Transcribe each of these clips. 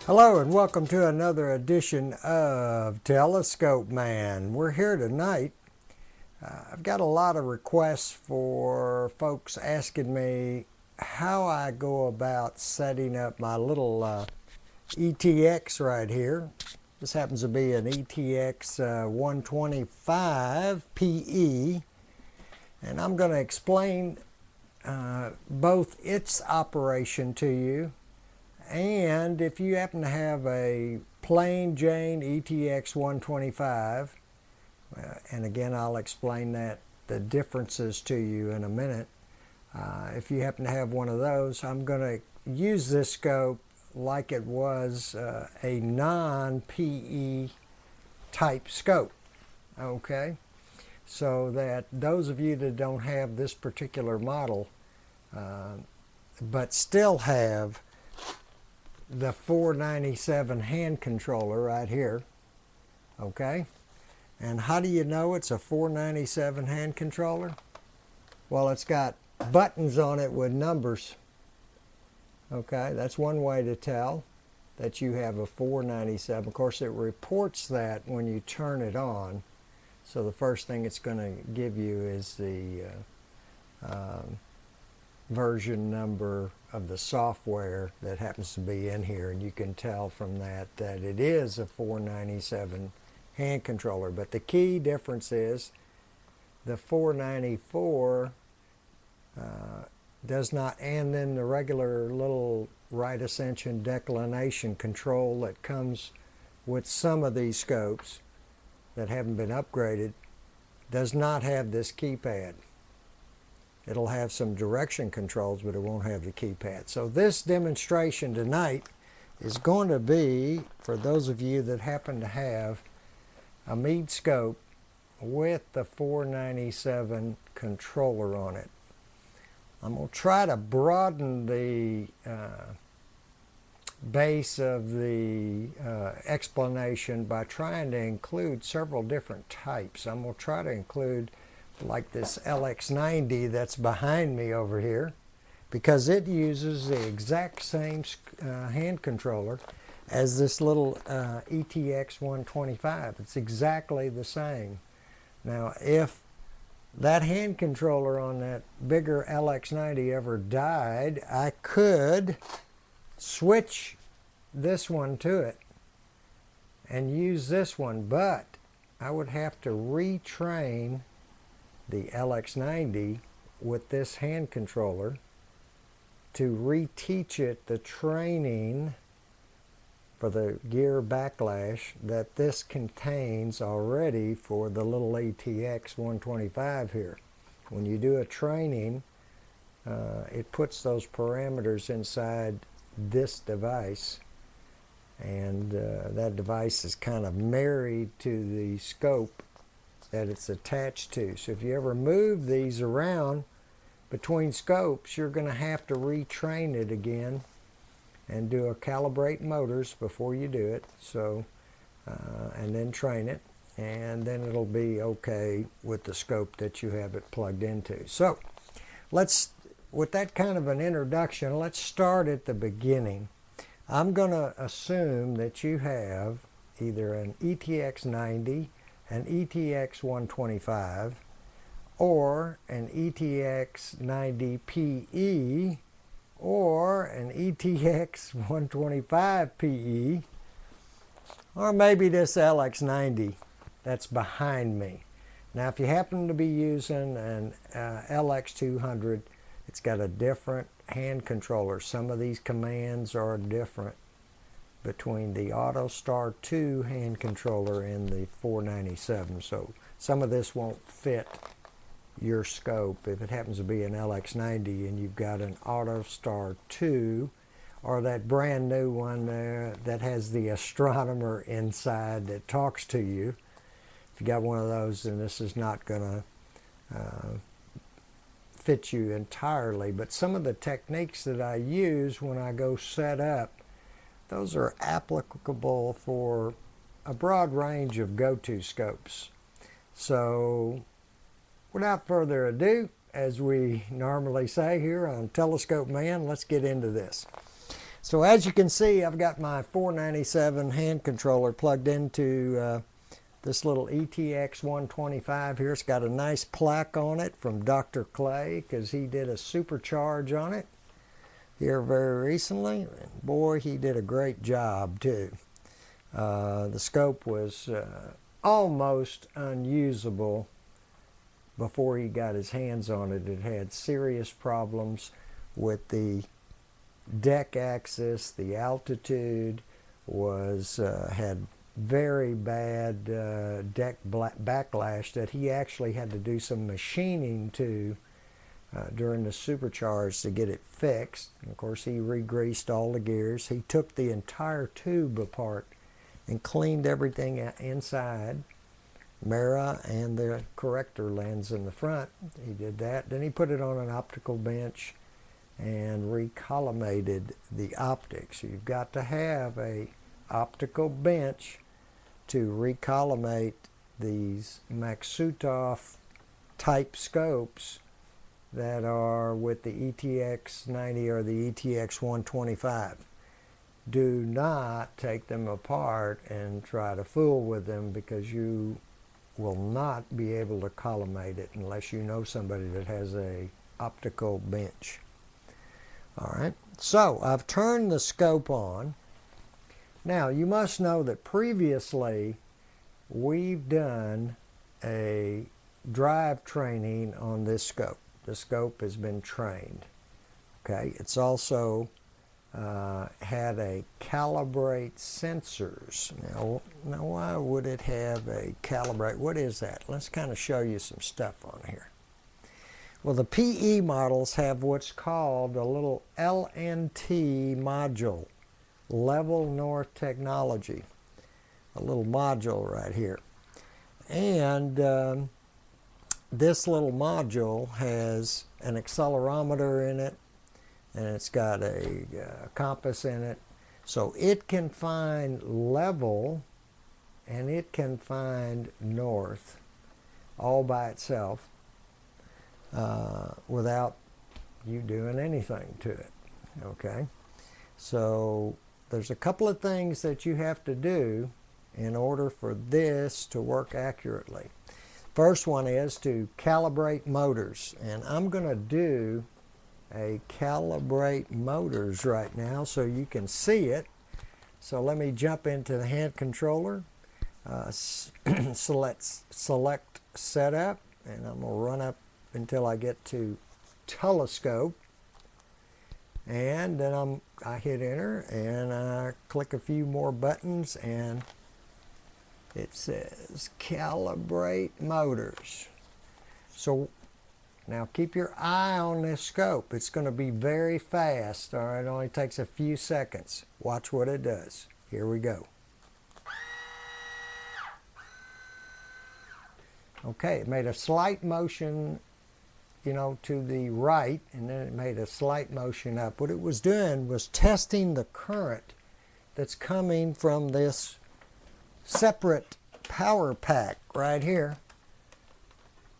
Hello and welcome to another edition of Telescope Man. We're here tonight. I've got a lot of requests for folks asking me how I go about setting up my little ETX right here. This happens to be an ETX125 PE, and I'm going to explain both its operation to you. And if you happen to have a plain Jane ETX125, and again I'll explain the differences to you in a minute. If you happen to have one of those, I'm going to use this scope like it was a non-PE type scope. Okay, so that those of you that don't have this particular model but still have the 497 hand controller right here, okay? And how do you know it's a 497 hand controller? Well, it's got buttons on it with numbers, okay? That's one way to tell that you have a 497. Of course, it reports that when you turn it on. So the first thing it's going to give you is the version number of the software that happens to be in here, and you can tell from that it is a 497 hand controller. But the key difference is the 494 does not, and then the regular little right ascension declination control that comes with some of these scopes that haven't been upgraded does not have this keypad. It'll have some direction controls, but it won't have the keypad. So this demonstration tonight is going to be for those of you that happen to have a Meade scope with the 497 controller on it. I'm going to try to broaden the base of the explanation by trying to include several different types. I'm going to try to include like this LX90 that's behind me over here, because it uses the exact same hand controller as this little ETX125. It's exactly the same. Now, if that hand controller on that bigger LX90 ever died, I could switch this one to it and use this one, but I would have to retrain the LX90 with this hand controller to reteach it the training for the gear backlash that this contains already for the little ETX125 here. When you do a training, it puts those parameters inside this device, and that device is kind of married to the scope that it's attached to. So if you ever move these around between scopes, you're going to have to retrain it again and do a calibrate motors before you do it. So and then train it, and then it'll be okay with the scope that you have it plugged into. So with that kind of an introduction, let's start at the beginning. I'm going to assume that you have either an ETX90, an ETX125, or an ETX90PE, or an ETX125PE, or maybe this LX90 that's behind me. Now, if you happen to be using an LX200, it's got a different hand controller. Some of these commands are different between the Auto Star 2 hand controller and the 497. So some of this won't fit your scope. If it happens to be an LX90 and you've got an Auto Star 2, or that brand new one there that has the astronomer inside that talks to you, if you got one of those, then this is not going to fit you entirely. But some of the techniques that I use when I go set up, those are applicable for a broad range of go-to scopes. So without further ado, as we normally say here on Telescope Man, let's get into this. So as you can see, I've got my 497 hand controller plugged into this little ETX125 here. It's got a nice plaque on it from Dr. Clay because he did a supercharge on it here very recently. And boy, he did a great job too. The scope was almost unusable before he got his hands on it. It had serious problems with the deck axis. The altitude was had very bad deck backlash that he actually had to do some machining to during the supercharge to get it fixed. And of course, he re-greased all the gears. He took the entire tube apart and cleaned everything inside, mirror and the corrector lens in the front. He did that. Then he put it on an optical bench and recollimated the optics. You've got to have a optical bench to recollimate these Maksutov type scopes that are with the ETX90 or the ETX125. Do not take them apart and try to fool with them, because you will not be able to collimate it unless you know somebody that has a optical bench. All right, so I've turned the scope on. Now you must know that previously we've done a drive training on this scope. The scope has been trained. Okay, it's also had a calibrate sensors. Now why would it have a calibrate? What is that? Let's kind of show you some stuff on here. Well, the PE models have what's called a little LNT module, Level North Technology, a little module right here. And this little module has an accelerometer in it, and it's got a compass in it. So it can find level and it can find north all by itself. Without you doing anything to it. Okay, so there's a couple of things that you have to do in order for this to work accurately. First one is to calibrate motors, and I'm going to do a calibrate motors right now so you can see it. So let me jump into the hand controller, select setup, and I'm going to run up until I get to telescope, and then I hit enter and I click a few more buttons and it says calibrate motors. So now keep your eye on this scope. It's going to be very fast. All right, it only takes a few seconds. Watch what it does. Here we go. Okay, it made a slight motion, you know, to the right, and then it made a slight motion up. What it was doing was testing the current that's coming from this separate power pack right here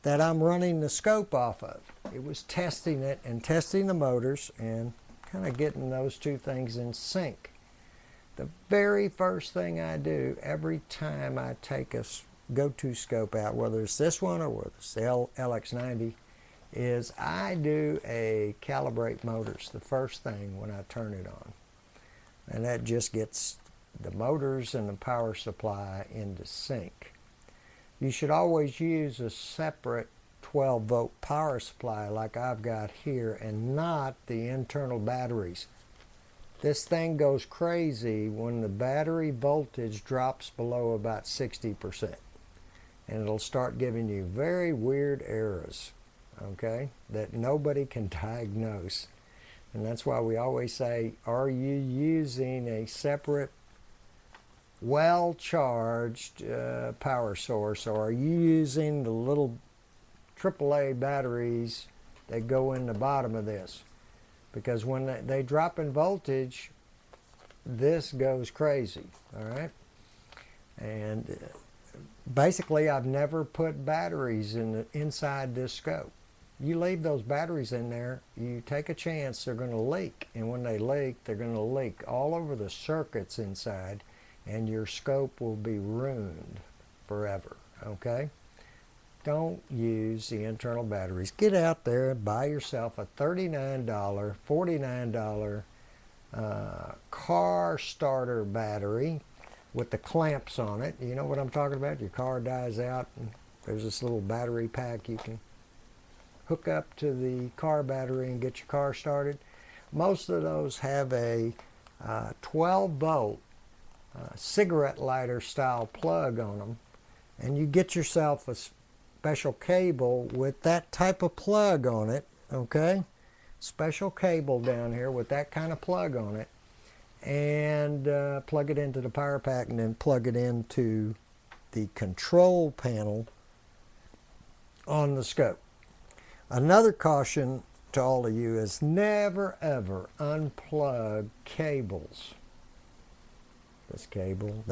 that I'm running the scope off of. It was testing it and testing the motors and kind of getting those two things in sync. The very first thing I do every time I take a goto scope out, whether it's this one or whether it's the LX90, is I do a calibrate motors the first thing when I turn it on. And that just gets the motors and the power supply into sync. You should always use a separate 12-volt power supply like I've got here, and not the internal batteries. This thing goes crazy when the battery voltage drops below about 60%. And it'll start giving you very weird errors, okay, that nobody can diagnose. And that's why we always say, are you using a separate well-charged power source, or are you using the little AAA batteries that go in the bottom of this? Because when they drop in voltage, this goes crazy, all right? And basically, I've never put batteries inside this scope. You leave those batteries in there, you take a chance they're going to leak. And when they leak, they're going to leak all over the circuits inside, and your scope will be ruined forever, okay? Don't use the internal batteries. Get out there and buy yourself a $39, $49 car starter battery with the clamps on it. You know what I'm talking about? Your car dies out, and there's this little battery pack you can hook up to the car battery and get your car started. Most of those have a 12-volt cigarette lighter style plug on them, and you get yourself a special cable with that type of plug on it, okay? Special cable down here with that kind of plug on it, and plug it into the power pack, and then plug it into the control panel on the scope. Another caution to all of you is never ever unplug cables. This cable,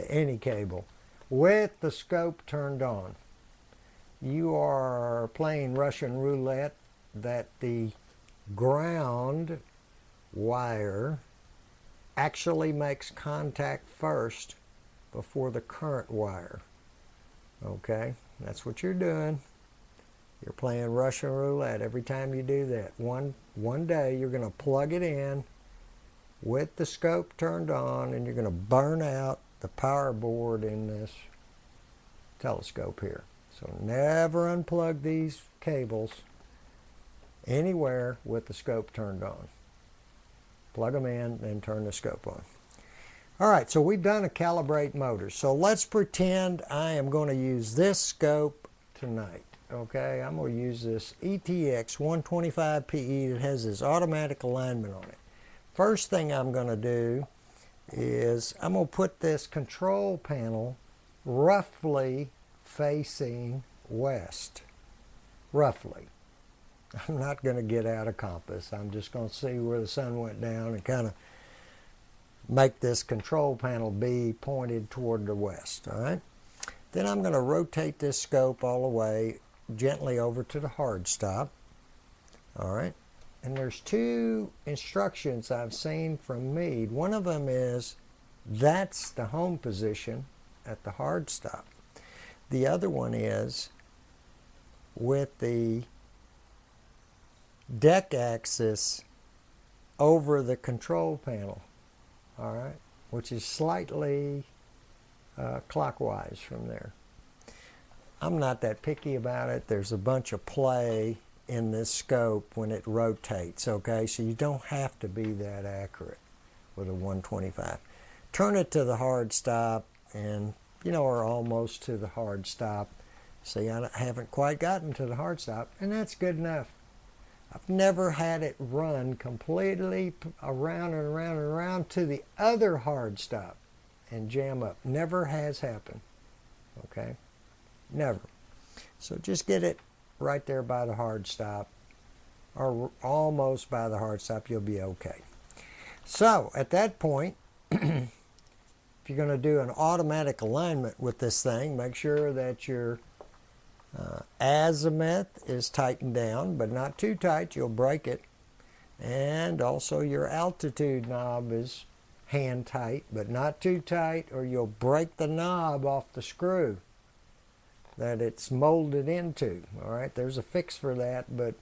any cable, with the scope turned on. You are playing Russian roulette that the ground wire actually makes contact first before the current wire. Okay, that's what you're doing. You're playing Russian roulette every time you do that. One day you're going to plug it in with the scope turned on, and you're going to burn out the power board in this telescope here. So never unplug these cables anywhere with the scope turned on. Plug them in, then turn the scope on. All right, so we've done a calibrate motor. So let's pretend I am going to use this scope tonight. Okay, I'm going to use this ETX125 PE that has this automatic alignment on it. First thing I'm going to do is I'm going to put this control panel roughly facing west. Roughly. I'm not going to get out of compass. I'm just going to see where the sun went down and kind of make this control panel be pointed toward the west. All right. Then I'm going to rotate this scope all the way gently over to the hard stop. All right. And there's two instructions I've seen from Meade. One of them is that's the home position at the hard stop. The other one is with the deck axis over the control panel, all right, which is slightly clockwise from there. I'm not that picky about it. There's a bunch of play in this scope when it rotates, okay? So you don't have to be that accurate with a 125. Turn it to the hard stop, and you know, or almost to the hard stop. See, I haven't quite gotten to the hard stop, and that's good enough. I've never had it run completely around and around and around to the other hard stop and jam up. Never has happened, okay? Never. So just get it right there by the hard stop, or almost by the hard stop. You'll be okay. So at that point, if you're going to do an automatic alignment with this thing, make sure that your azimuth is tightened down, but not too tight, you'll break it. And also your altitude knob is hand tight, but not too tight, or you'll break the knob off the screw that it's molded into. All right, there's a fix for that, but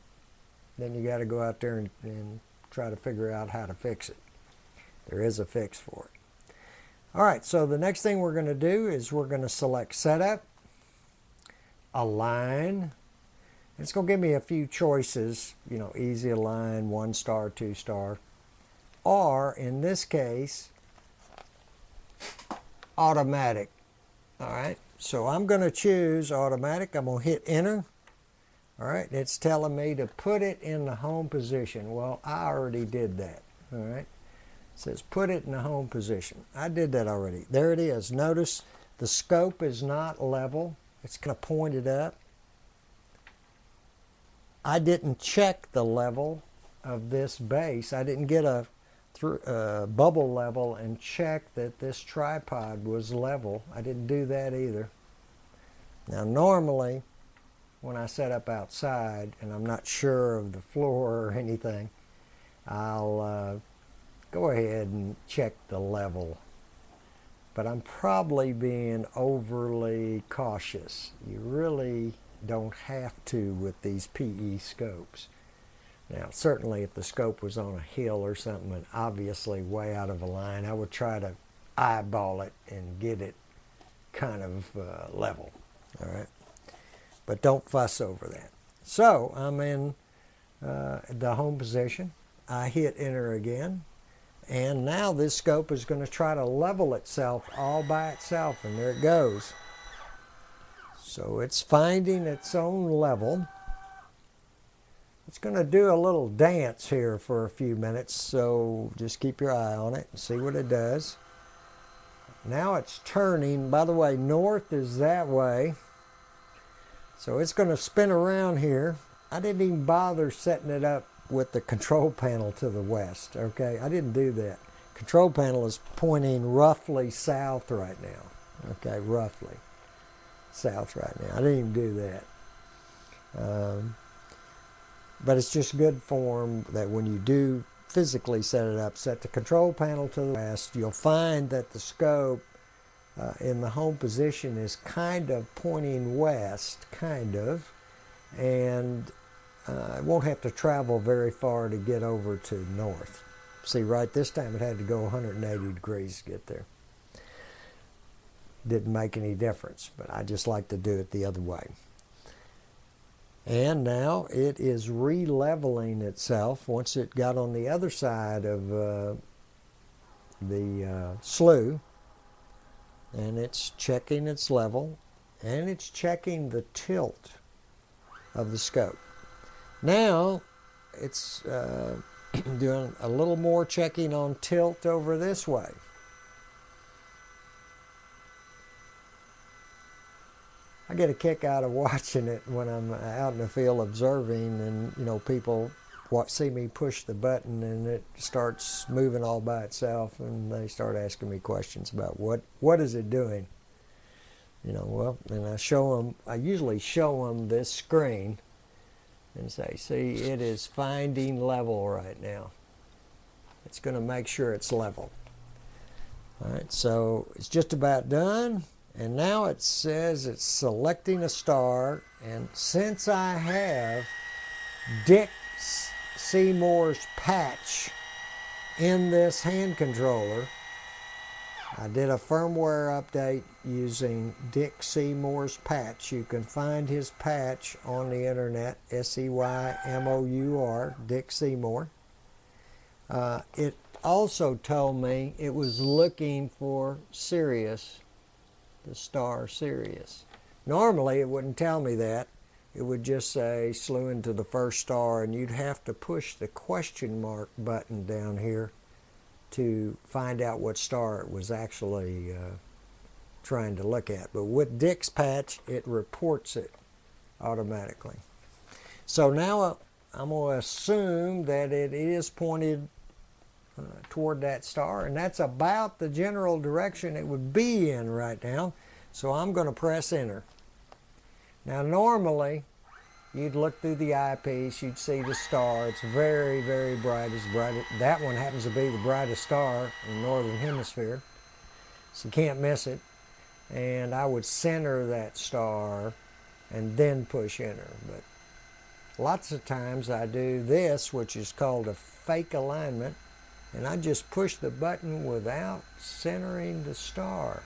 then you got to go out there and try to figure out how to fix it. There is a fix for it. All right, so the next thing we're going to do is we're going to select Setup, Align. It's going to give me a few choices, you know, Easy Align, 1-star, 2-star, or in this case, Automatic. All right, so I'm going to choose Automatic. I'm going to hit Enter. All right, it's telling me to put it in the home position. Well, I already did that. All right, it says put it in the home position. I did that already. There it is. Notice the scope is not level. It's kind of pointed up. I didn't check the level of this base. I didn't get a bubble level and check that this tripod was level. I didn't do that either. Now normally when I set up outside and I'm not sure of the floor or anything, I'll go ahead and check the level. But I'm probably being overly cautious. You really don't have to with these PE scopes. Now, certainly if the scope was on a hill or something and obviously way out of a line, I would try to eyeball it and get it kind of level. All right, but don't fuss over that. So I'm in the home position. I hit enter again, and now this scope is going to try to level itself all by itself, and there it goes. So it's finding its own level. It's going to do a little dance here for a few minutes, so just keep your eye on it and see what it does. Now it's turning. By the way, north is that way. So it's going to spin around here. I didn't even bother setting it up with the control panel to the west, okay? I didn't do that. Control panel is pointing roughly south right now, okay? Roughly south right now. I didn't even do that. But it's just good form that when you do physically set it up, set the control panel to the west, you'll find that the scope in the home position is kind of pointing west, kind of, and it won't have to travel very far to get over to north. See, right this time it had to go 180 degrees to get there. Didn't make any difference, but I just like to do it the other way. And now it is re-leveling itself once it got on the other side of the slough, and it's checking its level, and it's checking the tilt of the scope. Now it's doing a little more checking on tilt over this way. I get a kick out of watching it when I'm out in the field observing, and you know, people see me push the button and it starts moving all by itself, and they start asking me questions about what is it doing. You know, well, and I usually show them this screen and say, see, it is finding level right now. It's going to make sure it's level. All right, so it's just about done. And now it says it's selecting a star, and since I have Dick Seymour's patch in this hand controller, I did a firmware update using Dick Seymour's patch. You can find his patch on the internet, Seymour, Dick Seymour. It also told me it was looking for Sirius, the star Sirius. Normally it wouldn't tell me that. It would just say slew into the first star, and you'd have to push the question mark button down here to find out what star it was actually trying to look at. But with Dick's patch, it reports it automatically. So now I'm going to assume that it is pointed toward that star, and that's about the general direction it would be in right now. So I'm going to press enter. Now normally you'd look through the eyepiece, you'd see the star. It's very, very bright. It's bright. That one happens to be the brightest star in the northern hemisphere, so you can't miss it. And I would center that star and then push enter. But lots of times I do this, which is called a fake alignment, and I just push the button without centering the star.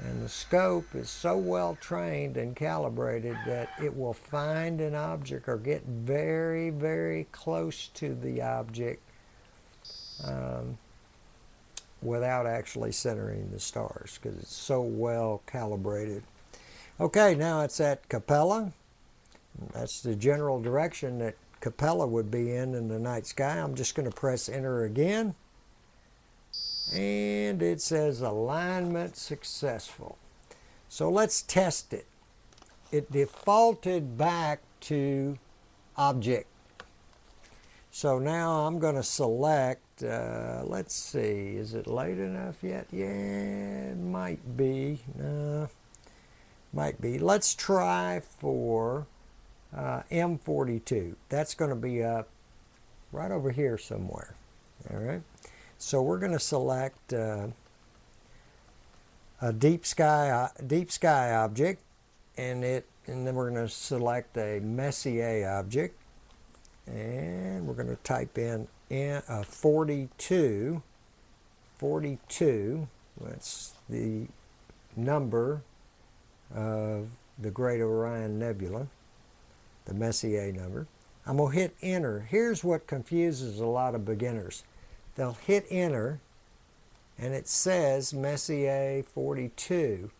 And the scope is so well trained and calibrated that it will find an object or get very, very close to the object without actually centering the stars, because it's so well calibrated. Okay, now it's at Capella. That's the general direction that Capella would be in the night sky. I'm just going to press enter again, and it says alignment successful. So let's test it. It defaulted back to object. So now I'm going to select, let's see, is it late enough yet? Yeah, it might be. Might be. Let's try for M42. That's going to be up right over here somewhere. All right. So we're going to select a deep sky object, and then we're going to select a messier object, and we're going to type in 42. 42. That's the number of the Great Orion Nebula, the Messier number. I'm going to hit enter. Here's what confuses a lot of beginners. They'll hit enter and it says Messier 42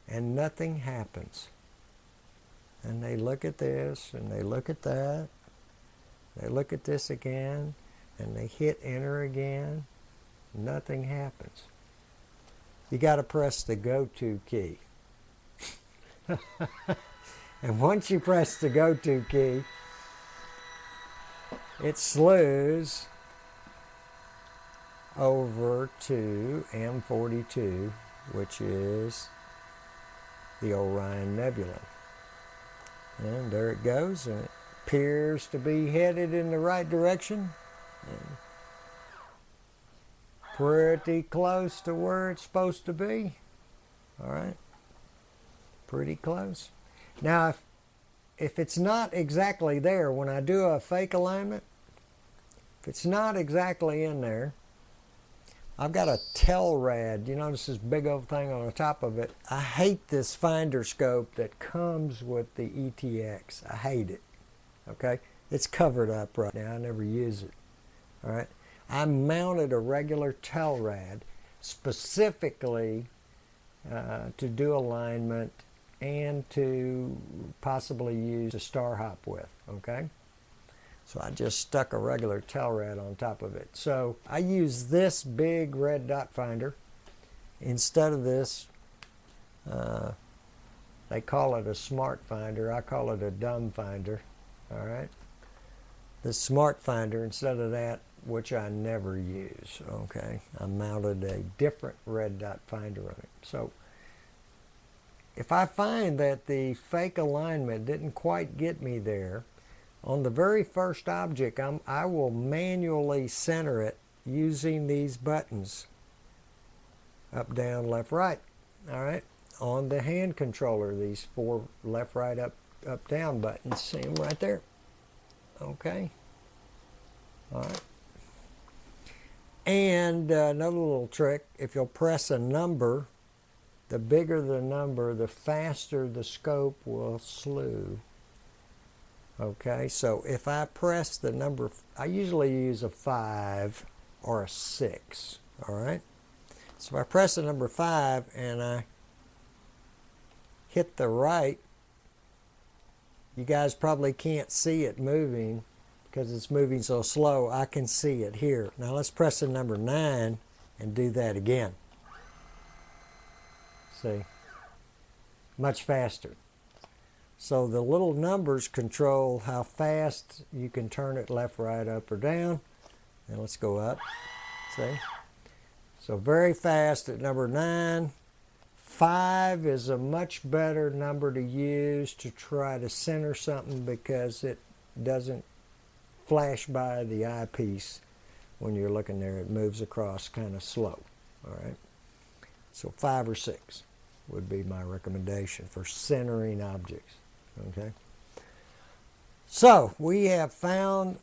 and nothing happens. And they look at this and they look at that. They look at this again and they hit enter again. Nothing happens. You got to press the goto key. And once you press the goto key, it slews over to M42, which is the Orion Nebula. And there it goes, and it appears to be headed in the right direction. And pretty close to where it's supposed to be. All right. Pretty close. Now, if it's not exactly there, when I do a fake alignment, if it's not exactly in there, I've got a TelRad. You notice this big old thing on the top of it. I hate this finder scope that comes with the ETX. I hate it. Okay? It's covered up right now. I never use it. All right? I mounted a regular TelRad specifically to do alignment and to possibly use a star hop with, okay? So I just stuck a regular TelRad on top of it. So I use this big red dot finder instead of this, they call it a smart finder. I call it a dumb finder, all right? The smart finder, instead of that, which I never use, okay? I mounted a different red dot finder on it. So if I find that the fake alignment didn't quite get me there, on the very first object, I will manually center it using these buttons, up, down, left, right, all right? On the hand controller, these 4 left, right, up, down buttons, see them right there, okay? All right. And another little trick, if you'll press a number, the bigger the number, the faster the scope will slew. Okay, so if I press the number, I usually use a 5 or a 6, all right? So if I press the number 5 and I hit the right, you guys probably can't see it moving because it's moving so slow. I can see it here. Now let's press the number 9 and do that again. See, much faster. So the little numbers control how fast you can turn it left, right, up, or down. And let's go up, see? So very fast at number 9. 5 is a much better number to use to try to center something because it doesn't flash by the eyepiece when you're looking there. It moves across kind of slow, all right? So 5 or 6 would be my recommendation for centering objects, okay? So we have found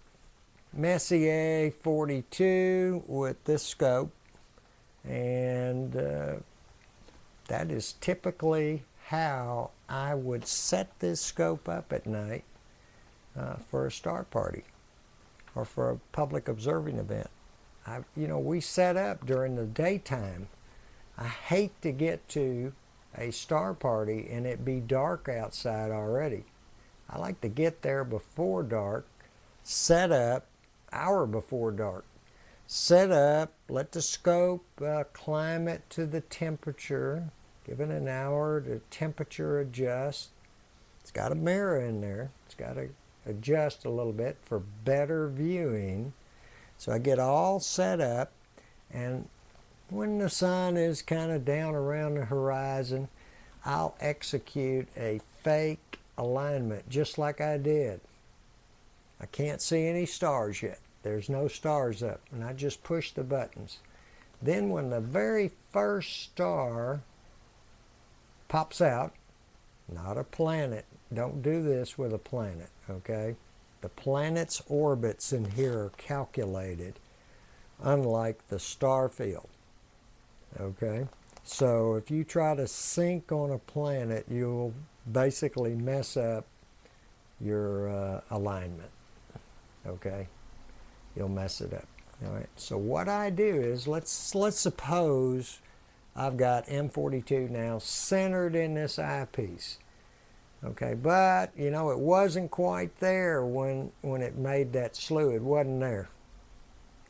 Messier 42 with this scope, and that is typically how I would set this scope up at night for a star party or for a public observing event. We set up during the daytime. I hate to get to a star party and it be dark outside already. I like to get there before dark, set up, hour before dark. Set up, let the scope climb it to the temperature, give it an hour to temperature adjust. It's got a mirror in there. It's got to adjust a little bit for better viewing. So I get all set up, and when the sun is kind of down around the horizon, I'll execute a fake alignment just like I did. I can't see any stars yet. There's no stars up, and I just push the buttons. Then when the very first star pops out, not a planet, don't do this with a planet, okay? The planet's orbits in here are calculated, unlike the star field, okay? So if you try to sync on a planet, you'll basically mess up your alignment, okay? You'll mess it up. All right. So what I do is let's suppose I've got M42 now centered in this eyepiece. Okay, but you know it wasn't quite there when it made that slew. It wasn't there.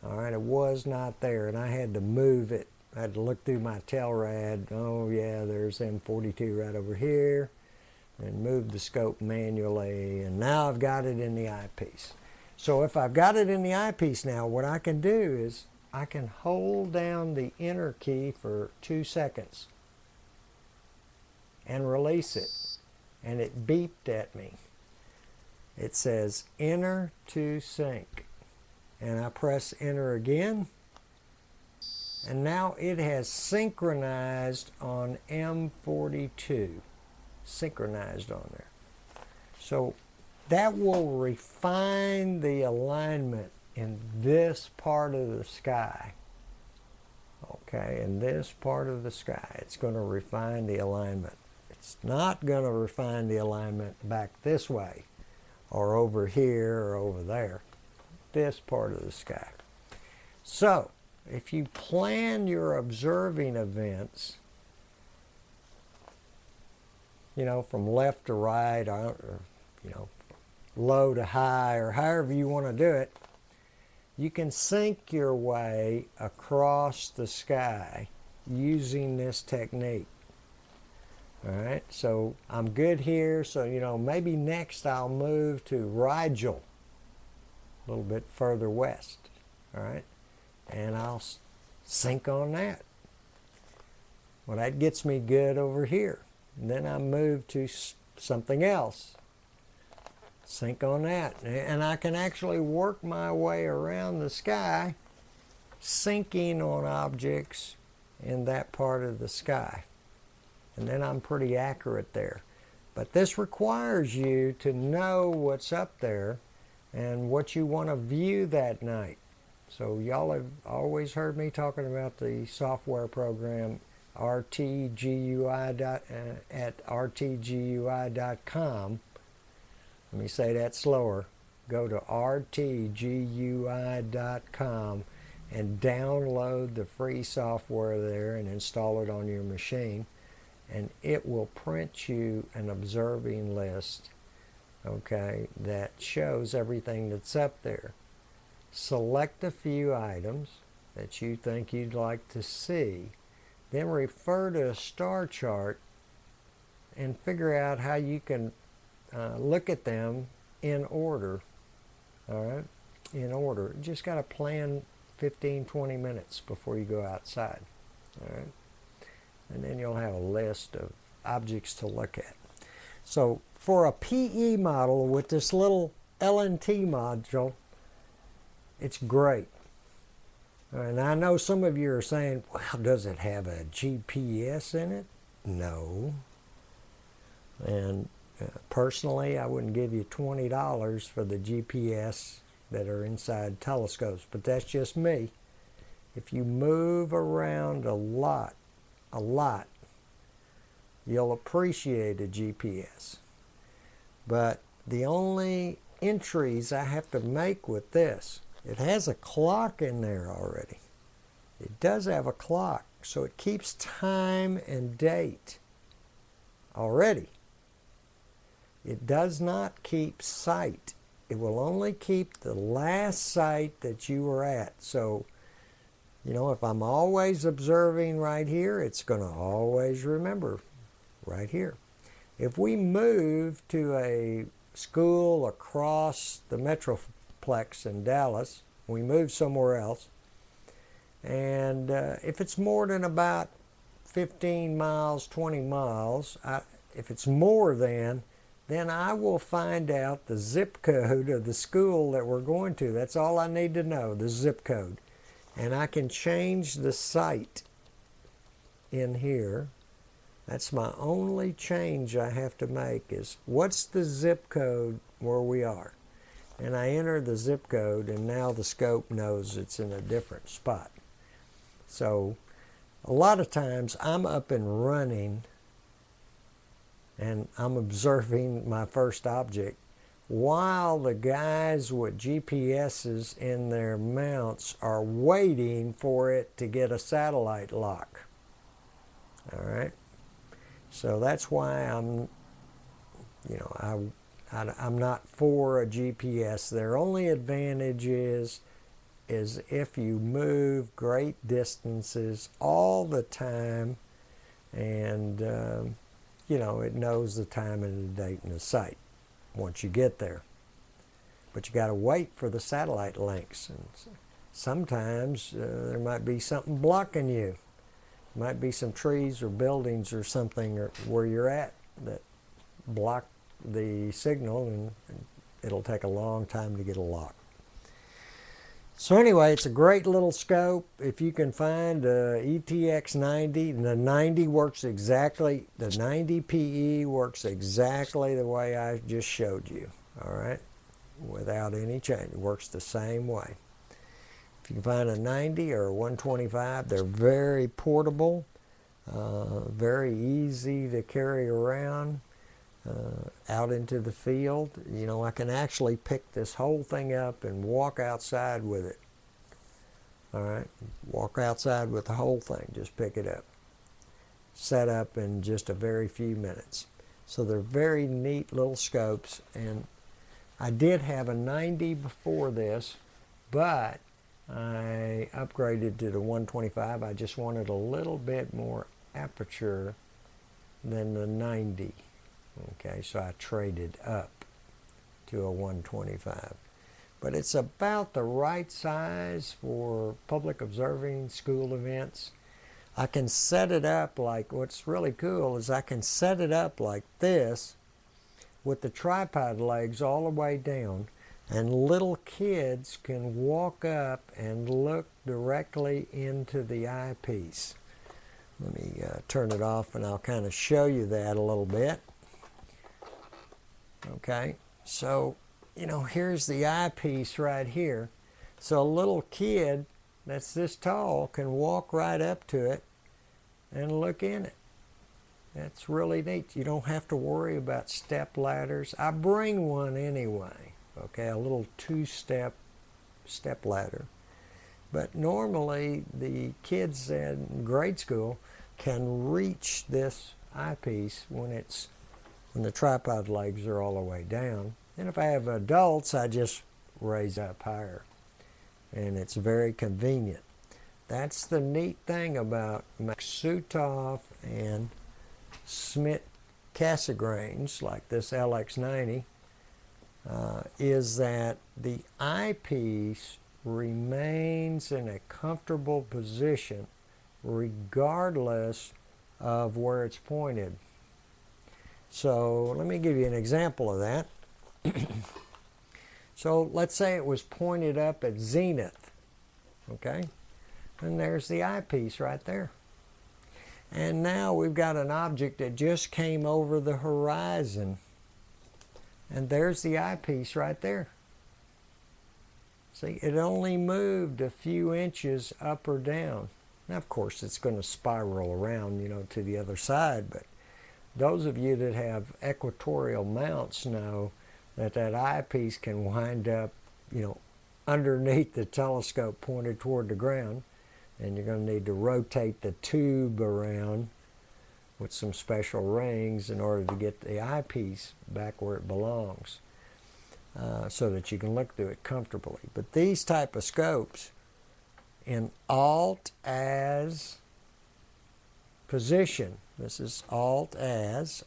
All right, it was not there, and I had to move it. I had to look through my tail rad. Oh yeah, there's M42 right over here, and move the scope manually, and now I've got it in the eyepiece. So if I've got it in the eyepiece now, what I can do is I can hold down the enter key for 2 seconds and release it. And it beeped at me. It says enter to sync. And I press enter again. And now it has synchronized on M42. Synchronized on there. So that will refine the alignment in this part of the sky. Okay, in this part of the sky, it's going to refine the alignment. It's not going to refine the alignment back this way, or over here, or over there. This part of the sky. So, if you plan your observing events, you know, from left to right, or you know, low to high, or however you want to do it, you can sync your way across the sky using this technique. All right, so I'm good here. So, you know, maybe next I'll move to Rigel, a little bit further west. All right, and I'll sync on that. Well, that gets me good over here. And then I move to something else. Sync on that. And I can actually work my way around the sky, syncing on objects in that part of the sky. And then I'm pretty accurate there. But this requires you to know what's up there and what you want to view that night. So y'all have always heard me talking about the software program RTGUI at rtgui.com. Let me say that slower. Go to rtgui.com and download the free software there and install it on your machine. And it will print you an observing list, okay, that shows everything that's up there. Select a few items that you think you'd like to see, then refer to a star chart and figure out how you can look at them in order. All right, in order. Just got to plan 15-20 minutes before you go outside. All right, and then you'll have a list of objects to look at. So for a PE model with this little LNT module, it's great. And I know some of you are saying, well, does it have a GPS in it? No. And personally, I wouldn't give you $20 for the GPS that are inside telescopes, but that's just me. If you move around a lot, you'll appreciate a GPS. But the only entries I have to make with this, it has a clock in there already. It does have a clock, so it keeps time and date already. It does not keep site. It will only keep the last site that you were at. So, you know, if I'm always observing right here, it's going to always remember right here. If we move to a school across the Metroplex in Dallas, we move somewhere else, and if it's more than about 15 miles, 20 miles, if it's more than, then I will find out the zip code of the school that we're going to. That's all I need to know, the zip code. And I can change the site in here. That's my only change I have to make, is what's the zip code where we are. And I enter the zip code, and now the scope knows it's in a different spot. So a lot of times I'm up and running and I'm observing my first object while the guys with GPSs in their mounts are waiting for it to get a satellite lock. All right. So that's why I'm not for a GPS. Their only advantage is if you move great distances all the time, and it knows the time and the date and the site once you get there. But you got to wait for the satellite links, and sometimes there might be something blocking you. Might be some trees or buildings or something where you're at that block the signal, and it'll take a long time to get a lock. So anyway, it's a great little scope. If you can find ETX90, the 90 works exactly, the 90 PE works exactly the way I just showed you, all right, without any change. It works the same way. If you can find a 90 or a 125, they're very portable, very easy to carry around out into the field. I can actually pick this whole thing up and walk outside with it. All right, walk outside with the whole thing, just pick it up. Set up in just a very few minutes. So they're very neat little scopes, and I did have a 90 before this, but I upgraded to the 125. I just wanted a little bit more aperture than the 90. Okay, so I traded up to a 125. But it's about the right size for public observing school events. I can set it up like, what's really cool is I can set it up like this with the tripod legs all the way down, and little kids can walk up and look directly into the eyepiece. Let me turn it off and I'll kind of show you that a little bit. Okay, so here's the eyepiece right here. So a little kid that's this tall can walk right up to it and look in it. That's really neat. You don't have to worry about step ladders. I bring one anyway, okay, a little two-step ladder. But normally the kids in grade school can reach this eyepiece when the tripod legs are all the way down. And if I have adults, I just raise up higher. And it's very convenient. That's the neat thing about Maksutov and Schmidt Cassegrains, like this LX90, is that the eyepiece remains in a comfortable position regardless of where it's pointed. So let me give you an example of that. So let's say it was pointed up at zenith, okay? And there's the eyepiece right there. And now we've got an object that just came over the horizon. And there's the eyepiece right there. See, it only moved a few inches up or down. Now, of course, it's going to spiral around, to the other side, but those of you that have equatorial mounts know that eyepiece can wind up, underneath the telescope pointed toward the ground, and you're going to need to rotate the tube around with some special rings in order to get the eyepiece back where it belongs, so that you can look through it comfortably. But these type of scopes, in alt as position, this is alt as,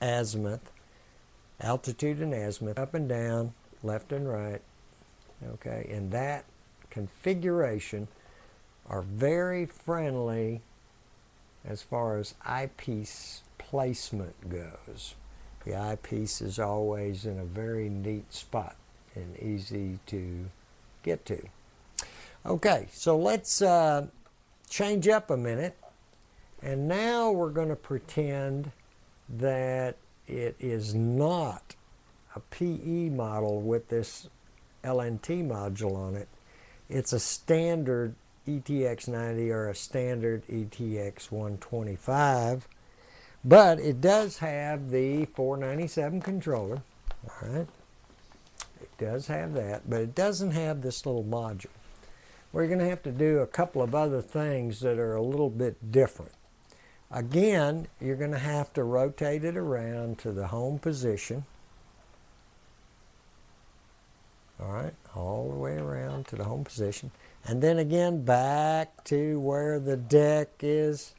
azimuth, altitude and azimuth, up and down, left and right, okay, in that configuration are very friendly as far as eyepiece placement goes. The eyepiece is always in a very neat spot and easy to get to. Okay, so let's change up a minute, and now we're going to pretend that it is not a PE model with this LNT module on it. It's a standard ETX90 or a standard ETX125, but it does have the 497 controller. All right, it does have that, but it doesn't have this little module. We're going to have to do a couple of other things that are a little bit different. Again, you're going to have to rotate it around to the home position. All right, all the way around to the home position. And then again back to where the deck is.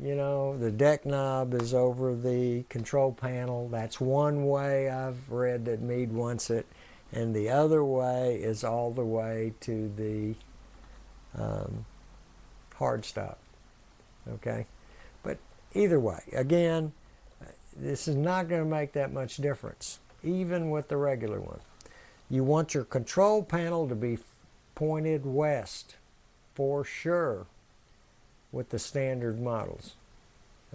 You know, the deck knob is over the control panel. That's one way I've read that Meade wants it. And the other way is all the way to the hard stop. Okay? But either way, again, this is not going to make that much difference, even with the regular one. You want your control panel to be pointed west for sure with the standard models.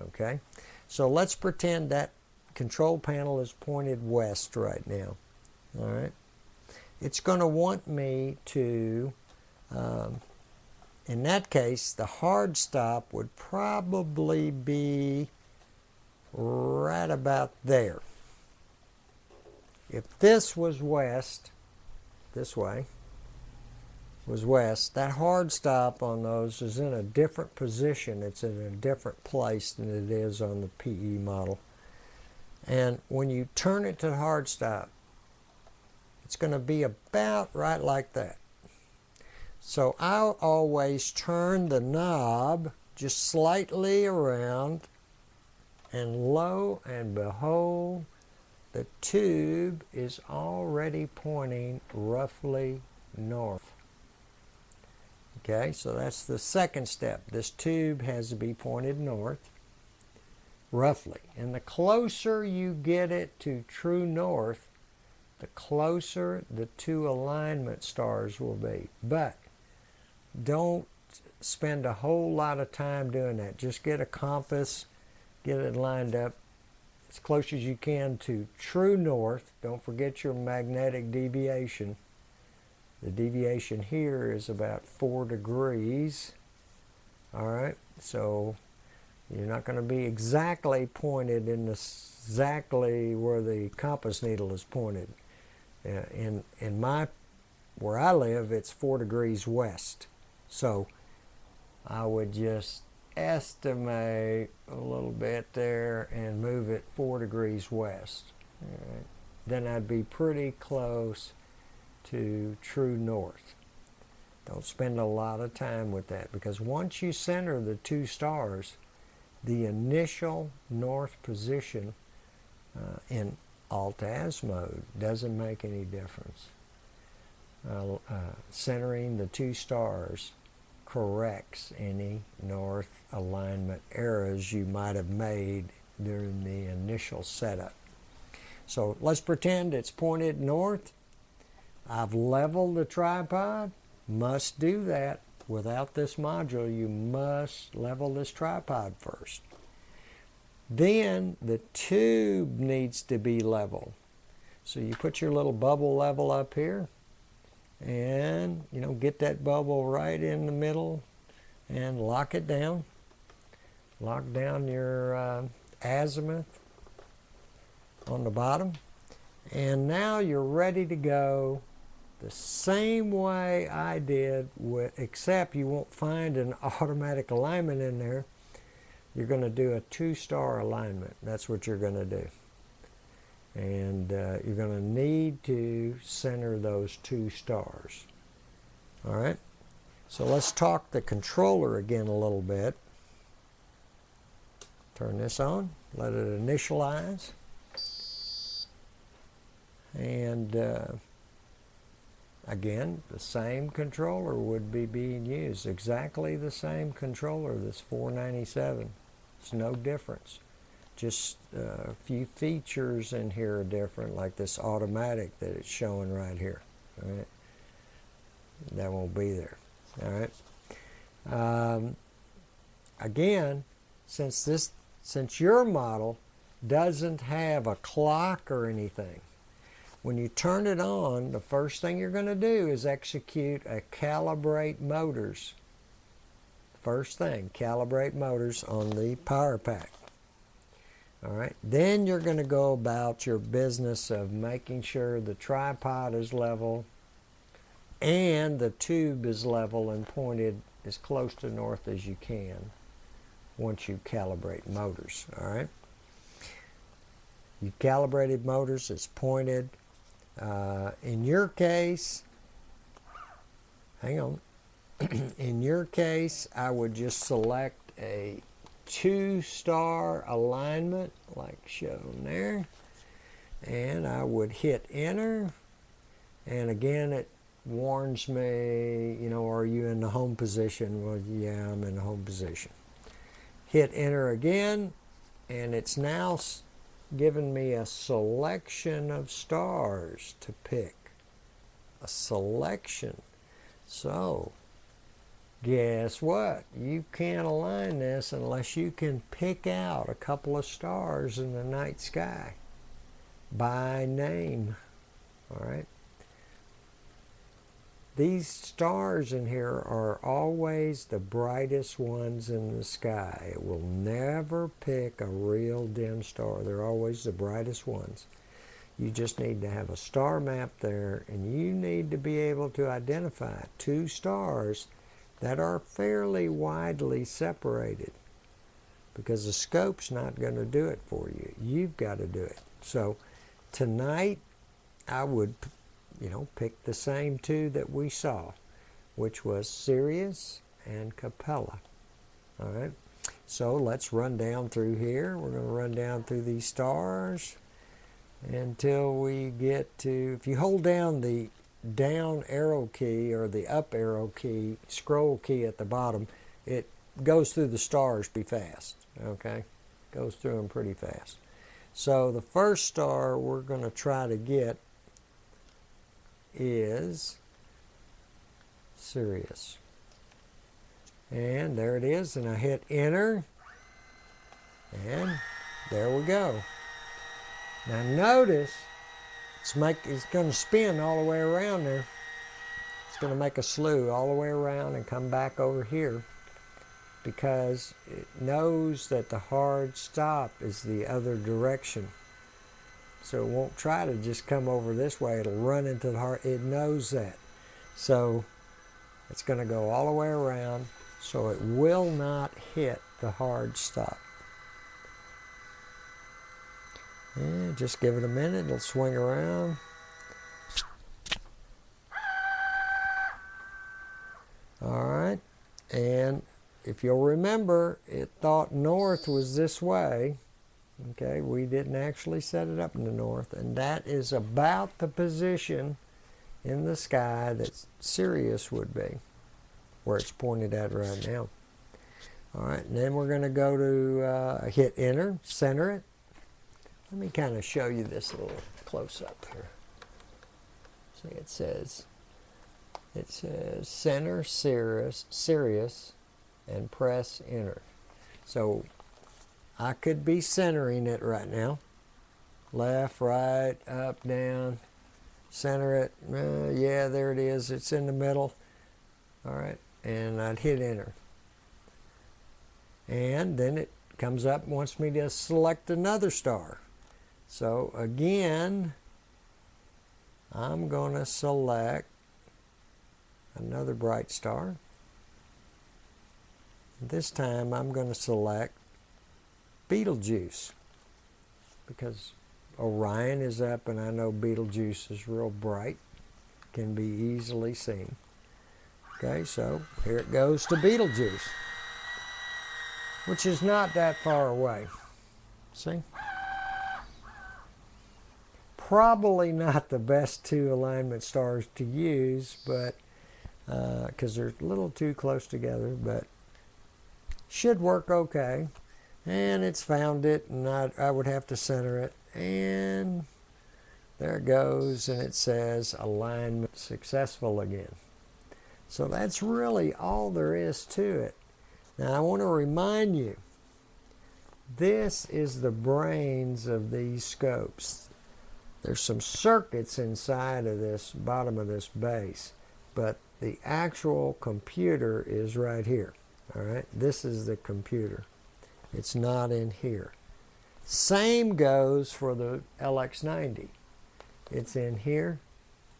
Okay? So let's pretend that control panel is pointed west right now. All right? It's going to want me to, in that case, the hard stop would probably be right about there. If this was west, this way, was west, that hard stop on those is in a different position. It's in a different place than it is on the PE model. And when you turn it to the hard stop, it's going to be about right like that. So I'll always turn the knob just slightly around, and lo and behold, the tube is already pointing roughly north. Okay, so that's the second step. This tube has to be pointed north, roughly. And the closer you get it to true north, the closer the two alignment stars will be. But don't spend a whole lot of time doing that. Just get a compass, get it lined up as close as you can to true north. Don't forget your magnetic deviation. The deviation here is about 4 degrees. All right, so you're not going to be exactly pointed in exactly where the compass needle is pointed. Where I live, it's 4 degrees west. So I would just estimate a little bit there and move it 4 degrees west. All right. Then I'd be pretty close to true north. Don't spend a lot of time with that, because once you center the two stars, the initial north position in Alt-Az mode doesn't make any difference. Centering the two stars corrects any north alignment errors you might have made during the initial setup. So let's pretend it's pointed north. I've leveled the tripod. Must do that. Without this module, you must level this tripod first. Then the tube needs to be level. So you put your little bubble level up here, and get that bubble right in the middle and lock it down. Lock down your azimuth on the bottom, and now you're ready to go the same way I did, except you won't find an automatic alignment in there. You're going to do a 2-star alignment. That's what you're going to do. And you're going to need to center those 2 stars. All right? So let's talk the controller again a little bit. Turn this on. Let it initialize. And Again, the same controller would be being used. Exactly the same controller, this 497. It's no difference. Just a few features in here are different, like this automatic that it's showing right here. All right? That won't be there. All right. Again, since your model doesn't have a clock or anything, when you turn it on, the first thing you're going to do is execute a calibrate motors. First thing, calibrate motors on the power pack. All right. Then you're going to go about your business of making sure the tripod is level and the tube is level and pointed as close to north as you can once you calibrate motors. All right. You've calibrated motors, it's pointed. In your case, hang on. In your case, I would just select a 2-star alignment like shown there, and I would hit enter, and again it warns me, you know, are you in the home position? Well, yeah, I'm in the home position. Hit enter again, and it's now given me a selection of stars to pick. A selection. So guess what? You can't align this unless you can pick out a couple of stars in the night sky by name. All right. These stars in here are always the brightest ones in the sky. It will never pick a real dim star. They're always the brightest ones. You just need to have a star map there, and you need to be able to identify 2 stars that are fairly widely separated, because the scope's not going to do it for you. You've got to do it. So tonight I would, you know, pick the same 2 that we saw, which was Sirius and Capella. All right. So let's run down through here. We're going to run down through these stars until we get to, if you hold down the down arrow key or the up arrow key, scroll key at the bottom, it goes through the stars pretty fast. Okay, goes through them pretty fast. So the first star we're going to try to get is Sirius, and there it is, and I hit enter, and there we go. Now notice it's going to spin all the way around there. It's going to make a slew all the way around and come back over here, because it knows that the hard stop is the other direction. So it won't try to just come over this way. It'll run into the hard. It knows that. So it's going to go all the way around, so it will not hit the hard stop. And just give it a minute. It'll swing around. All right. And if you'll remember, it thought north was this way. Okay, we didn't actually set it up in the north, and that is about the position in the sky that Sirius would be, where it's pointed at right now. All right, and then we're going to go to hit enter, center it. Let me kind of show you this a little close up here. See, it says center Sirius and press enter. So I could be centering it right now. Left, right, up, down, center it. Yeah, there it is. It's in the middle. All right, and I'd hit enter. And then it comes up and wants me to select another star. So again, I'm going to select another bright star. This time I'm going to select Betelgeuse, because Orion is up and I know Betelgeuse is real bright, can be easily seen. Okay, so here it goes to Betelgeuse, which is not that far away. See? probably not the best two alignment stars to use, but because they're a little too close together, but should work okay. And it's found it, and I would have to center it, and there it goes, and it says alignment successful again. So that's really all there is to it. Now I want to remind you, this is the brains of these scopes. There's some circuits inside of this bottom of this base, but the actual computer is right here. All right, this is the computer. It's not in here. Same goes for the LX90. It's in here.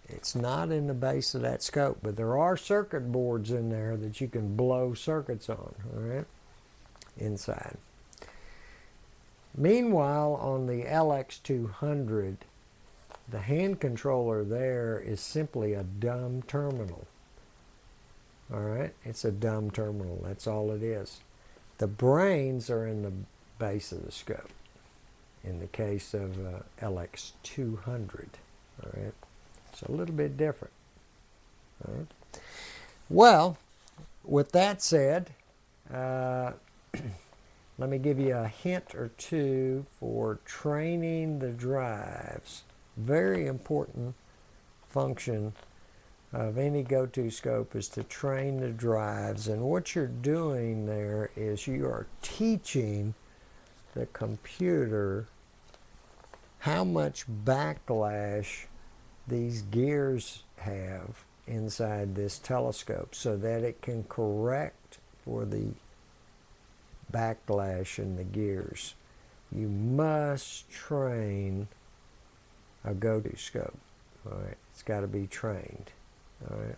It's not in the base of that scope, but there are circuit boards in there that you can blow circuits on, all right, inside. Meanwhile, on the LX200, the hand controller there is simply a dumb terminal. All right, it's a dumb terminal. That's all it is. The brains are in the base of the scope in the case of LX200. All right, it's a little bit different. All right. Well, with that said, let me give you a hint or two for training the drives. Very important function of any goto scope is to train the drives, and what you're doing there is you are teaching the computer how much backlash these gears have inside this telescope so that it can correct for the backlash in the gears. You must train a goto scope. All right, it's got to be trained. All right.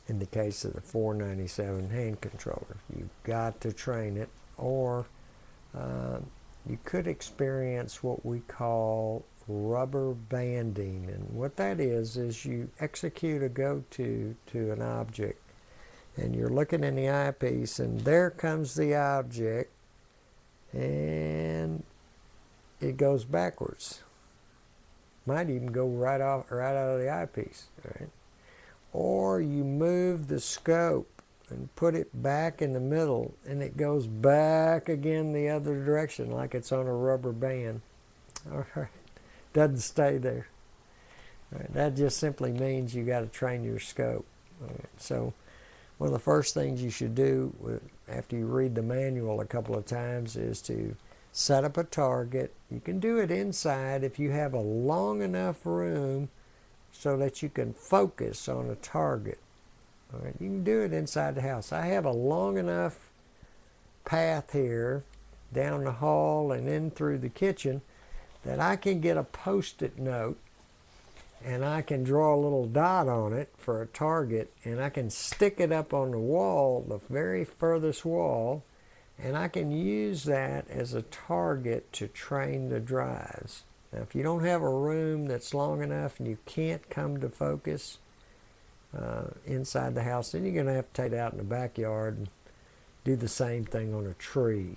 In the case of the 497 hand controller, you've got to train it, or you could experience what we call rubber banding. And what that is you execute a goto to an object, and you're looking in the eyepiece, and there comes the object, and it goes backwards. Might even go right out of the eyepiece. All right? Or you move the scope and put it back in the middle, and it goes back again the other direction like it's on a rubber band. All right, doesn't stay there. All right. That just simply means you got to train your scope. All right. So one of the first things you should do after you read the manual a couple of times is to set up a target. You can do it inside if you have a long enough room so that you can focus on a target. All right, you can do it inside the house. I have a long enough path here down the hall and in through the kitchen that I can get a post-it note and I can draw a little dot on it for a target, and I can stick it up on the wall, the very furthest wall, and I can use that as a target to train the drives. Now, if you don't have a room that's long enough and you can't come to focus inside the house, then you're going to have to take it out in the backyard and do the same thing on a tree.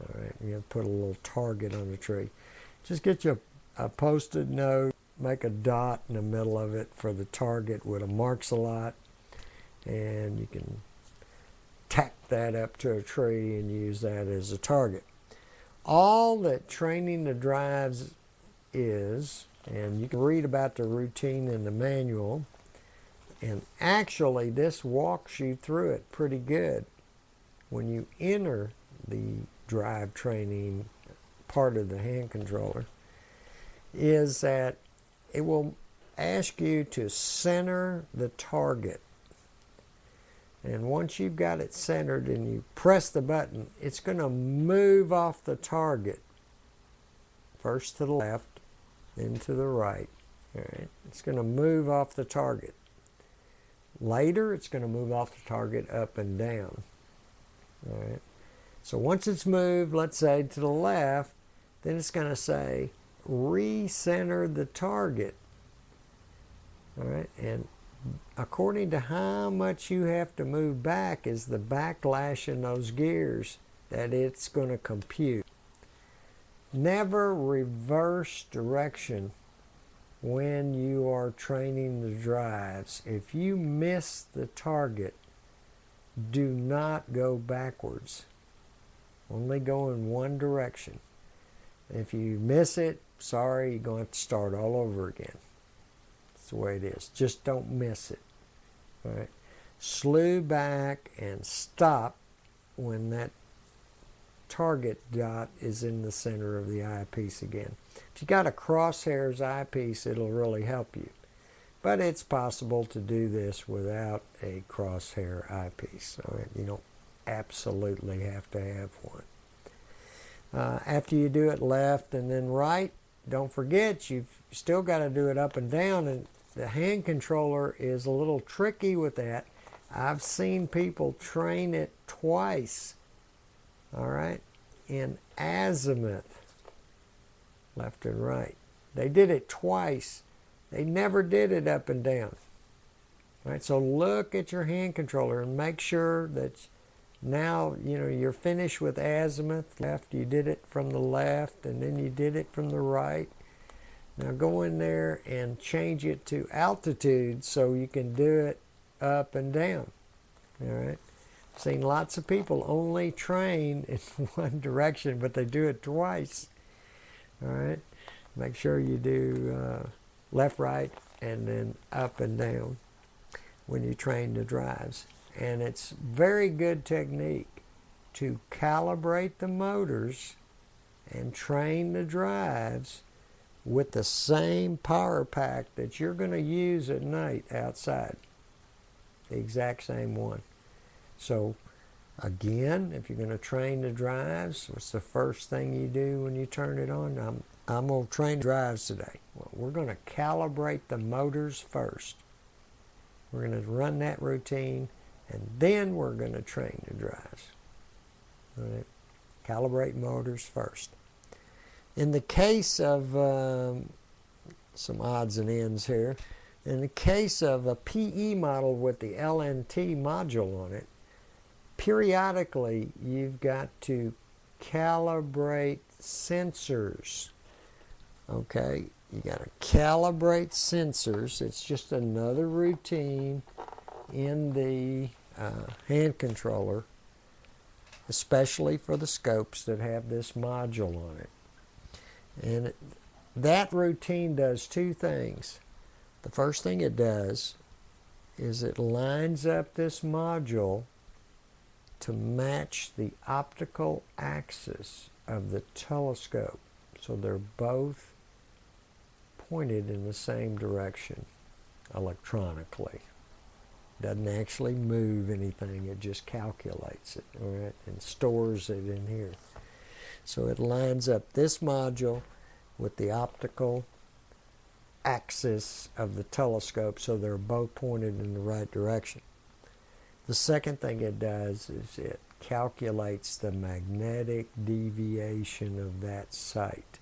All right, you have to put a little target on the tree. Just get you a post-it note, make a dot in the middle of it for the target with a marks-a-lot, and you can tack that up to a tree and use that as a target. All that training the drives is, and you can read about the routine in the manual, and actually this walks you through it pretty good. When you enter the drive training part of the hand controller, is that it will ask you to center the target. And once you've got it centered and you press the button, it's going to move off the target. First to the left, then to the right. All right. It's going to move off the target. Later, it's going to move off the target up and down. All right. So once it's moved, let's say to the left, then it's going to say recenter the target. All right. And according to how much you have to move back is the backlash in those gears that it's going to compute. Never reverse direction when you are training the drives. If you miss the target, do not go backwards. Only go in one direction. If you miss it, sorry, you're going to have to start all over again. That's the way it is. Just don't miss it. All right. Slew back and stop when that target dot is in the center of the eyepiece again. If you got a crosshairs eyepiece, it'll really help you. But it's possible to do this without a crosshair eyepiece. So you don't absolutely have to have one. After you do it left and then right, don't forget you've still got to do it up and down, and the hand controller is a little tricky with that. I've seen people train it twice, all right, in azimuth, left and right. They did it twice. They never did it up and down. All right, so look at your hand controller and make sure that now, you're finished with azimuth left. You did it from the left and then you did it from the right. Now go in there and change it to altitude so you can do it up and down. All right. I've seen lots of people only train in one direction, but they do it twice. All right. Make sure you do left, right, and then up and down when you train the drives. And it's very good technique to calibrate the motors and train the drives with the same power pack that you're going to use at night outside. The exact same one. So again, if you're going to train the drives, what's the first thing you do when you turn it on? I'm going to train drives today. Well, we're going to calibrate the motors first. We're going to run that routine, and then we're going to train the drives. All right. Calibrate motors first. In the case of some odds and ends here, in the case of a PE model with the LNT module on it, periodically you've got to calibrate sensors. Okay, you got to calibrate sensors. It's just another routine in the hand controller, especially for the scopes that have this module on it. And that routine does two things. The first thing it does is it lines up this module to match the optical axis of the telescope. So they're both pointed in the same direction electronically. Doesn't actually move anything, it just calculates it, all right, and stores it in here. So it lines up this module with the optical axis of the telescope, so they're both pointed in the right direction. The second thing it does is it calculates the magnetic deviation of that site.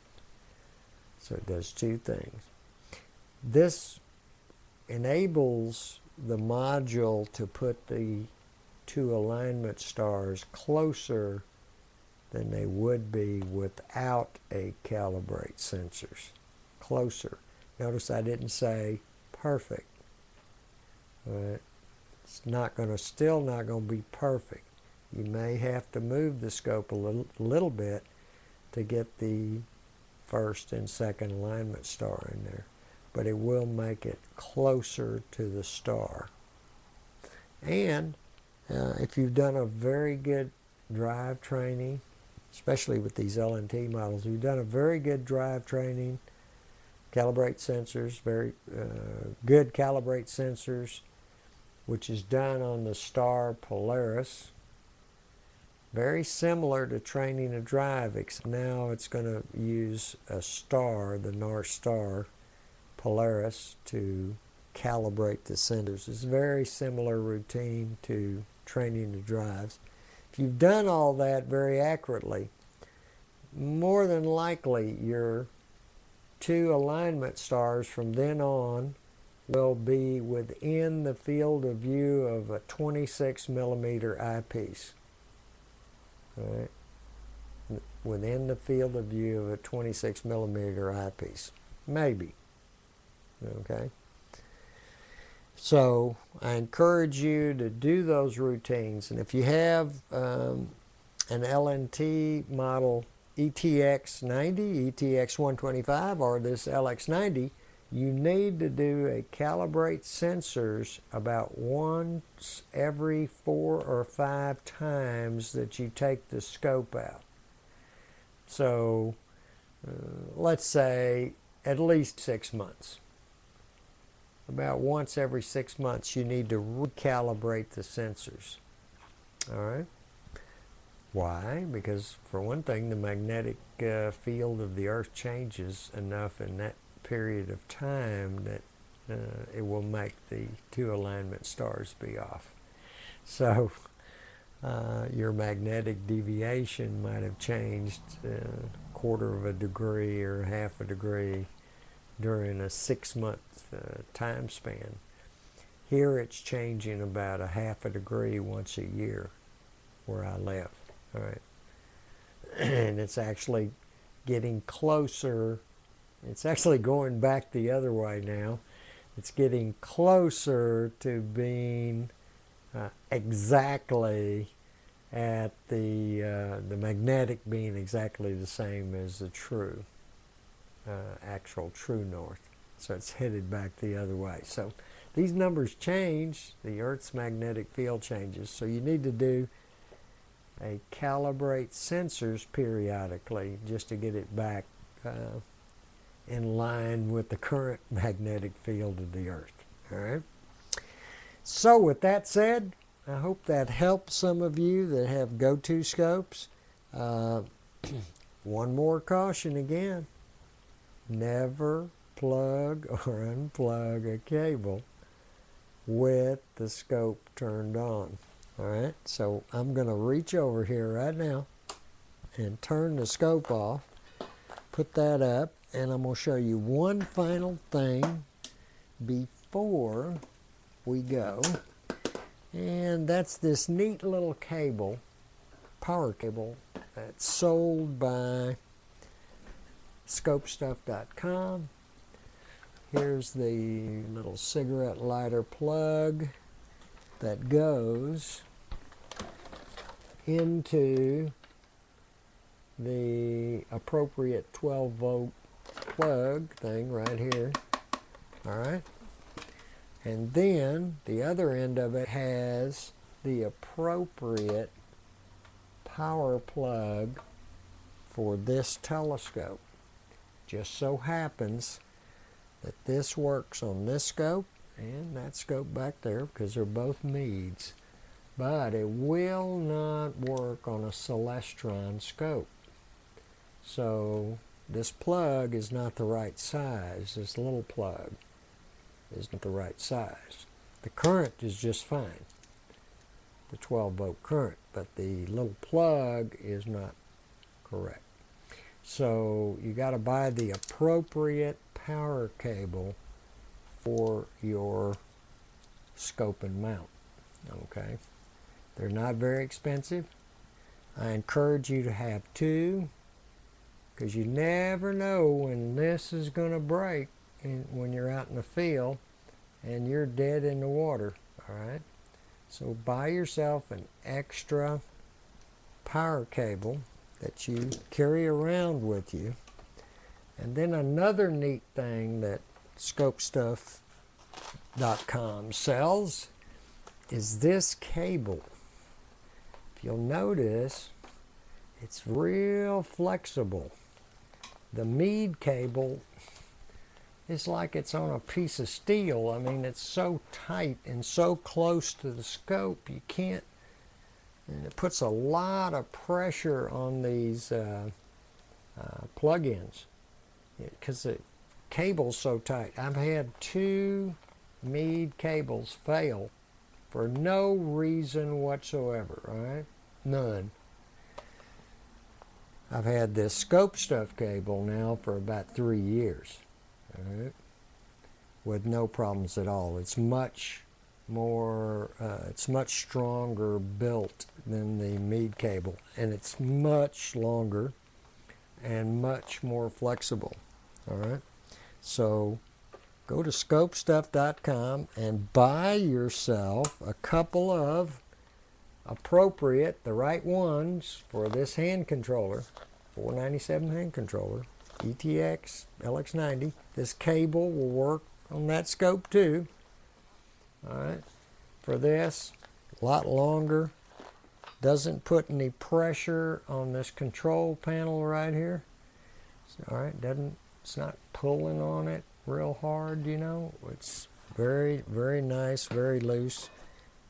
So it does two things. This enables the module to put the two alignment stars closer than they would be without a calibrate sensors. Closer. Notice I didn't say perfect. All right. It's still not going to be perfect. You may have to move the scope a little bit to get the first and second alignment star in there, but it will make it closer to the star. And if you've done a very good drive training, especially with these LNT models, you've done a very good drive training, calibrate sensors, very good calibrate sensors, which is done on the star Polaris. Very similar to training a drive, except now it's going to use a star, the North Star Polaris, to calibrate the sensors. It's a very similar routine to training the drives. If you've done all that very accurately, more than likely your two alignment stars from then on will be within the field of view of a 26 millimeter eyepiece. All right. Within the field of view of a 26 millimeter eyepiece. Maybe. Okay. So I encourage you to do those routines. And if you have an LNT model ETX90, ETX125, or this LX90, you need to do a calibrate sensors about once every 4 or 5 times that you take the scope out. So let's say at least 6 months. About once every 6 months you need to recalibrate the sensors. All right? Why? Because for one thing, the magnetic field of the Earth changes enough in that period of time that it will make the 2 alignment stars be off. So your magnetic deviation might have changed a quarter of a degree or half a degree during a 6-month time span. Here it's changing about a half a degree once a year where I live. All right. And it's actually getting closer. It's actually going back the other way now. It's getting closer to being exactly at the magnetic being exactly the same as the true, actual true north. So it's headed back the other way. So these numbers change. The Earth's magnetic field changes. So you need to do a calibrate sensors periodically just to get it back in line with the current magnetic field of the Earth. All right. So with that said, I hope that helps some of you that have goto scopes. One more caution again. Never plug or unplug a cable with the scope turned on. All right, so I'm going to reach over here right now and turn the scope off, put that up, and I'm going to show you one final thing before we go. And that's this neat little cable, power cable, that's sold by scopestuff.com. Here's the little cigarette lighter plug that goes into the appropriate 12-volt plug thing right here. All right. And then the other end of it has the appropriate power plug for this telescope. Just so happens that this works on this scope and that scope back there because they're both Meads. But it will not work on a Celestron scope. So this plug is not the right size. This little plug isn't the right size. The current is just fine, the 12-volt current, but the little plug is not correct. So you got to buy the appropriate power cable for your scope and mount. Okay, they're not very expensive. I encourage you to have 2 because you never know when this is going to break when you're out in the field and you're dead in the water. All right, so buy yourself an extra power cable that you carry around with you. And then another neat thing that ScopeStuff.com sells is this cable. If you'll notice, it's real flexible. The Mead cable is like it's on a piece of steel. I mean, it's so tight and so close to the scope, you can't, and it puts a lot of pressure on these plug-ins because the cable's so tight. I've had 2 Mead cables fail for no reason whatsoever, all right? None. I've had this Scope Stuff cable now for about 3 years, all right, with no problems at all. It's much more, it's much stronger built than the Mead cable, and it's much longer and much more flexible. All right, so go to scopestuff.com and buy yourself a couple of appropriate, the right ones for this hand controller, 497 hand controller, ETX LX90. This cable will work on that scope too. All right, for this, a lot longer. Doesn't put any pressure on this control panel right here. All right, it's not pulling on it real hard, you know. It's very, very nice, very loose.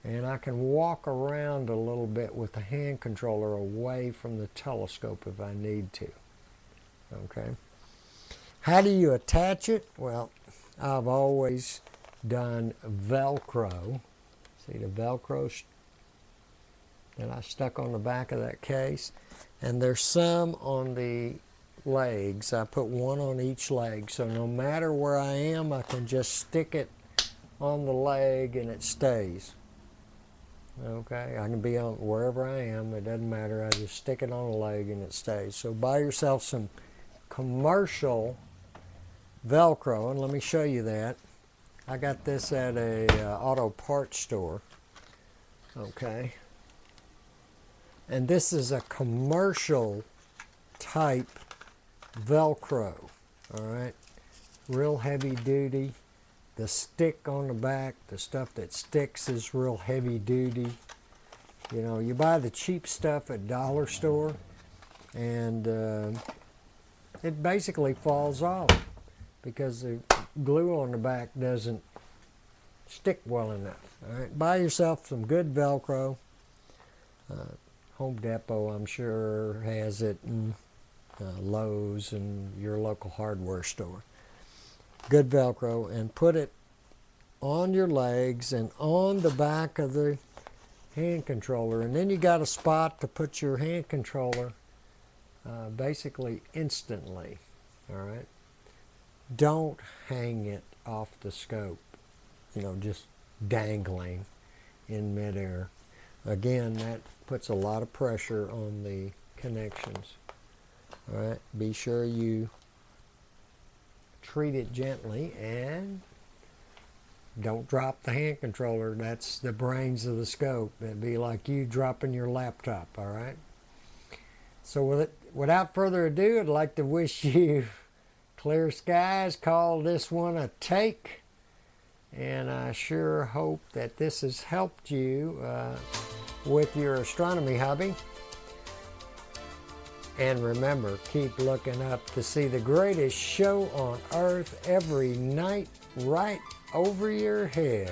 And I can walk around a little bit with the hand controller away from the telescope if I need to. Okay. How do you attach it? Well, I've always done Velcro. See the Velcro that I stuck on the back of that case? And there's some on the legs. I put one on each leg, so no matter where I am, I can just stick it on the leg and it stays. Okay, I can be on wherever I am, it doesn't matter. I just stick it on the leg and it stays. So buy yourself some commercial Velcro, and let me show you that. I got this at a auto parts store. Okay, and this is a commercial type Velcro. All right, real heavy duty. The stick on the back, the stuff that sticks, is real heavy duty. You know, you buy the cheap stuff at dollar store and it basically falls off because the glue on the back doesn't stick well enough. All right, buy yourself some good Velcro. Home Depot, I'm sure, has it, and Lowe's and your local hardware store. Good Velcro, and put it on your legs and on the back of the hand controller, and then you got a spot to put your hand controller basically instantly. All right, don't hang it off the scope, you know, just dangling in midair. Again, that puts a lot of pressure on the connections. All right, be sure you treat it gently and don't drop the hand controller. That's the brains of the scope. It'd be like you dropping your laptop. All right, so without further ado, I'd like to wish you clear skies. Call this one a take, and I sure hope that this has helped you with your astronomy hobby. And remember, keep looking up to see the greatest show on Earth every night right over your head.